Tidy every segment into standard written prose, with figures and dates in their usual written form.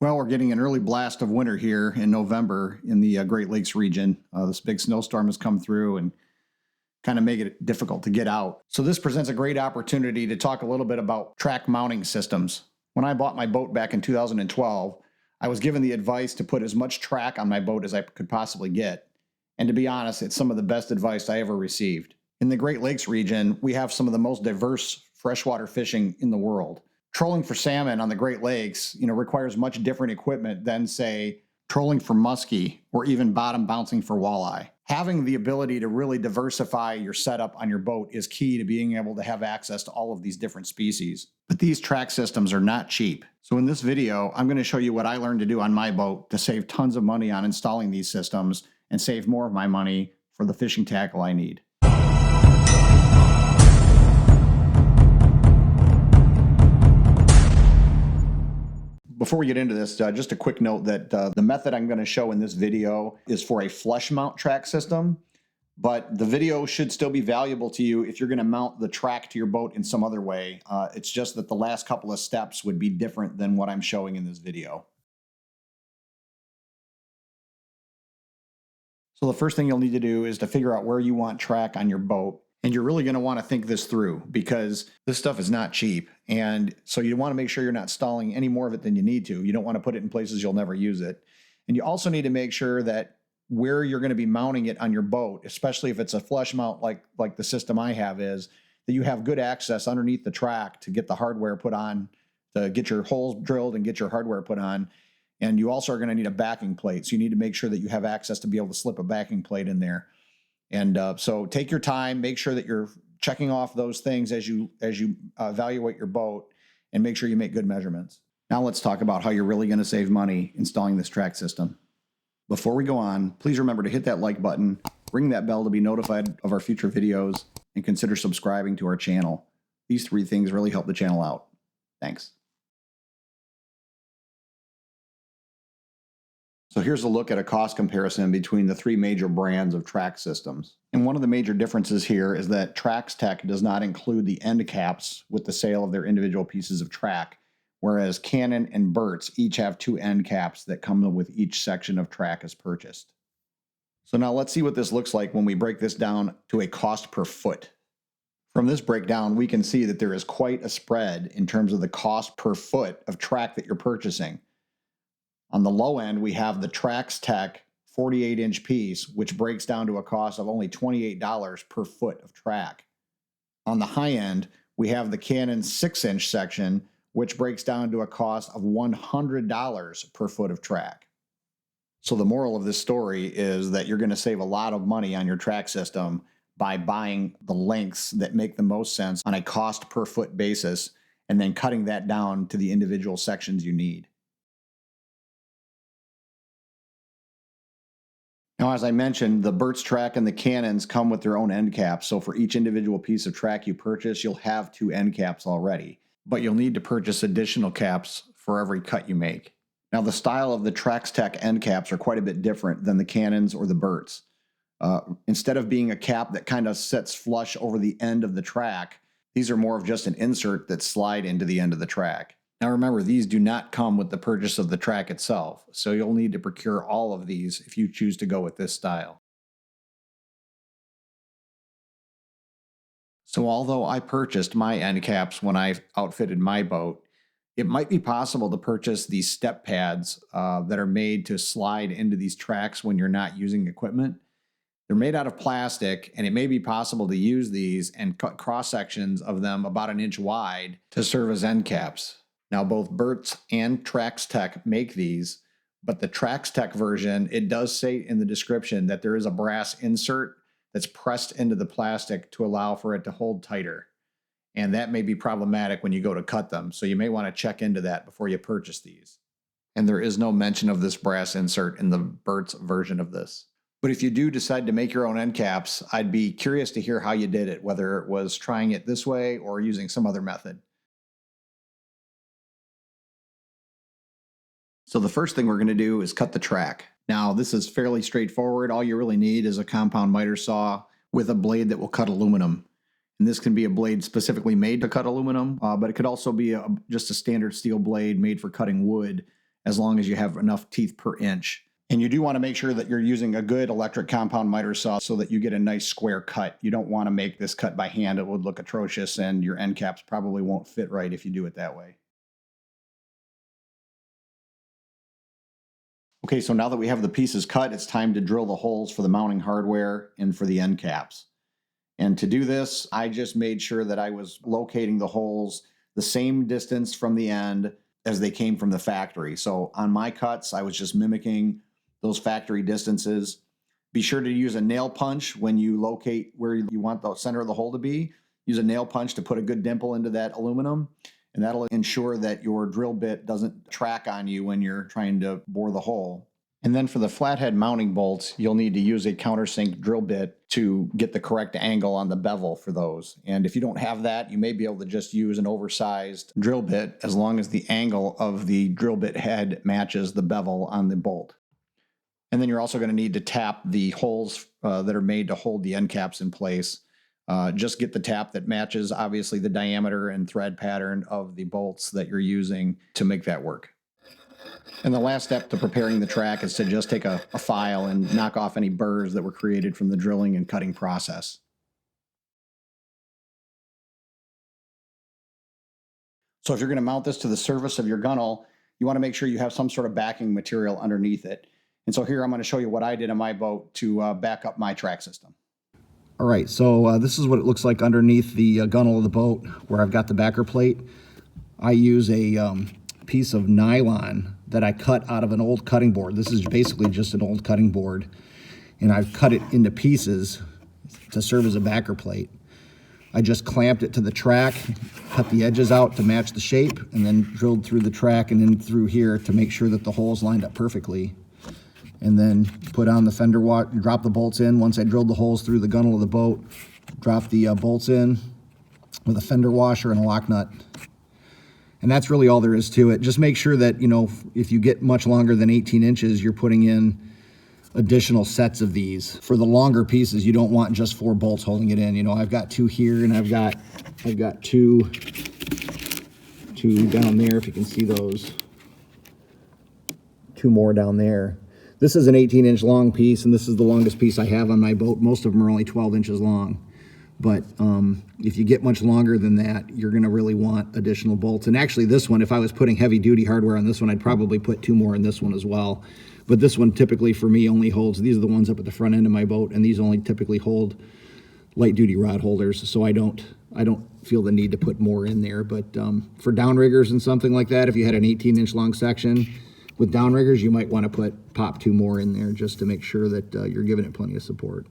Well, we're getting an early blast of winter here in November in the Great Lakes region. This big snowstorm has come through and kind of make it difficult to get out. So this presents a great opportunity to talk a little bit about track mounting systems. When I bought my boat back in 2012, I was given the advice to put as much track on my boat as I could possibly get. And to be honest, it's some of the best advice I ever received. In the Great Lakes region, we have some of the most diverse freshwater fishing in the world. Trolling for salmon on the Great Lakes, requires much different equipment than, say, trolling for muskie or even bottom bouncing for walleye. Having the ability to really diversify your setup on your boat is key to being able to have access to all of these different species. But these track systems are not cheap. So in this video, I'm going to show you what I learned to do on my boat to save tons of money on installing these systems and save more of my money for the fishing tackle I need. Before we get into this, just a quick note that the method I'm going to show in this video is for a flush mount track system, but the video should still be valuable to you if you're going to mount the track to your boat in some other way. It's just that the last couple of steps would be different than what I'm showing in this video. So the first thing you'll need to do is to figure out where you want track on your boat. And you're really going to want to think this through because this stuff is not cheap. And so you want to make sure you're not stalling any more of it than you need to. You don't want to put it in places you'll never use it. And you also need to make sure that where you're going to be mounting it on your boat, especially if it's a flush mount like the system I have is, that you have good access underneath the track to get the hardware put on, to get your holes drilled and get your hardware put on. And you also are going to need a backing plate. So you need to make sure that you have access to be able to slip a backing plate in there. And so take your time, make sure that you're checking off those things as you evaluate your boat and make sure you make good measurements. Now let's talk about how you're really going to save money installing this track system. Before we go on, please remember to hit that like button, ring that bell to be notified of our future videos, and consider subscribing to our channel. These three things really help the channel out. Thanks. So here's a look at a cost comparison between the three major brands of track systems. And one of the major differences here is that TraxTech does not include the end caps with the sale of their individual pieces of track, whereas Canon and Burt's each have two end caps that come with each section of track as purchased. So now let's see what this looks like when we break this down to a cost per foot. From this breakdown, we can see that there is quite a spread in terms of the cost per foot of track that you're purchasing. On the low end, we have the TraxTech 48-inch piece, which breaks down to a cost of only $28 per foot of track. On the high end, we have the Canon 6-inch section, which breaks down to a cost of $100 per foot of track. So the moral of this story is that you're going to save a lot of money on your track system by buying the lengths that make the most sense on a cost per foot basis and then cutting that down to the individual sections you need. Now, as I mentioned, the Burt's track and the Canons come with their own end caps. So for each individual piece of track you purchase, you'll have two end caps already. But you'll need to purchase additional caps for every cut you make. Now, the style of the TraxTech end caps are quite a bit different than the Canons or the Burt's. Instead of being a cap that kind of sits flush over the end of the track, these are more of just an insert that slide into the end of the track. Now remember, these do not come with the purchase of the track itself, so you'll need to procure all of these if you choose to go with this style. So although I purchased my end caps when I outfitted my boat, it might be possible to purchase these step pads that are made to slide into these tracks when you're not using equipment. They're made out of plastic, and it may be possible to use these and cut cross sections of them about an inch wide to serve as end caps. Now, both Burt's and TraxTech make these, but the TraxTech version, it does say in the description that there is a brass insert that's pressed into the plastic to allow for it to hold tighter. And that may be problematic when you go to cut them, so you may want to check into that before you purchase these. And there is no mention of this brass insert in the Burt's version of this. But if you do decide to make your own end caps, I'd be curious to hear how you did it, whether it was trying it this way or using some other method. So the first thing we're going to do is cut the track. Now, this is fairly straightforward. All you really need is a compound miter saw with a blade that will cut aluminum. And this can be a blade specifically made to cut aluminum, but it could also be just a standard steel blade made for cutting wood, as long as you have enough teeth per inch. And you do want to make sure that you're using a good electric compound miter saw so that you get a nice square cut. You don't want to make this cut by hand. It would look atrocious, and your end caps probably won't fit right if you do it that way. Okay, so now that we have the pieces cut, it's time to drill the holes for the mounting hardware and for the end caps. And to do this, I just made sure that I was locating the holes the same distance from the end as they came from the factory. So on my cuts, I was just mimicking those factory distances. Be sure to use a nail punch when you locate where you want the center of the hole to be. Use a nail punch to put a good dimple into that aluminum, and that'll ensure that your drill bit doesn't track on you when you're trying to bore the hole. And then for the flathead mounting bolts, you'll need to use a countersink drill bit to get the correct angle on the bevel for those. And if you don't have that, you may be able to just use an oversized drill bit as long as the angle of the drill bit head matches the bevel on the bolt. And then you're also going to need to tap the holes that are made to hold the end caps in place. Just get the tap that matches, obviously, the diameter and thread pattern of the bolts that you're using to make that work. And the last step to preparing the track is to just take a file and knock off any burrs that were created from the drilling and cutting process. So if you're going to mount this to the surface of your gunnel, you want to make sure you have some sort of backing material underneath it. And so here I'm going to show you what I did on my boat to back up my track system. All right, so this is what it looks like underneath the gunnel of the boat where I've got the backer plate. I use a piece of nylon that I cut out of an old cutting board. This is basically just an old cutting board, and I've cut it into pieces to serve as a backer plate. I just clamped it to the track, cut the edges out to match the shape, and then drilled through the track and then through here to make sure that the holes lined up perfectly. And then put on the fender wash, drop the bolts in. Once I drilled the holes through the gunnel of the boat, drop the bolts in with a fender washer and a lock nut. And that's really all there is to it. Just make sure that, you know, if you get much longer than 18 inches, you're putting in additional sets of these. For the longer pieces, you don't want just 4 bolts holding it in. You know, I've got 2 here, and I've got two down there, if you can see those. 2 more down there. This is an 18-inch long piece, and this is the longest piece I have on my boat. Most of them are only 12 inches long. But if you get much longer than that, you're going to really want additional bolts. And actually this one, if I was putting heavy-duty hardware on this one, I'd probably put 2 more in this one as well. But this one typically for me only holds, these are the ones up at the front end of my boat, and these only typically hold light-duty rod holders, so I don't feel the need to put more in there. But for downriggers and something like that, if you had an 18-inch long section, with downriggers, you might want to pop 2 more in there just to make sure that you're giving it plenty of support.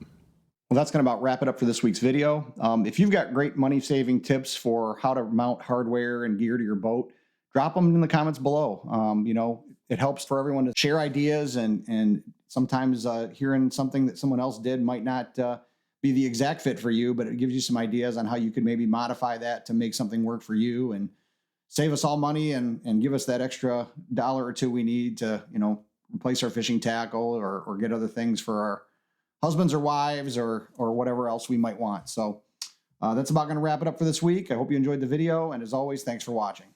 Well, that's going to about wrap it up for this week's video. If you've got great money-saving tips for how to mount hardware and gear to your boat, drop them in the comments below. You know, it helps for everyone to share ideas, and sometimes hearing something that someone else did might not be the exact fit for you, but it gives you some ideas on how you could maybe modify that to make something work for you and save us all money and give us that extra $1 or $2 we need to, you know, replace our fishing tackle or get other things for our husbands or wives or whatever else we might want. So that's about going to wrap it up for this week. I hope you enjoyed the video. And as always, thanks for watching.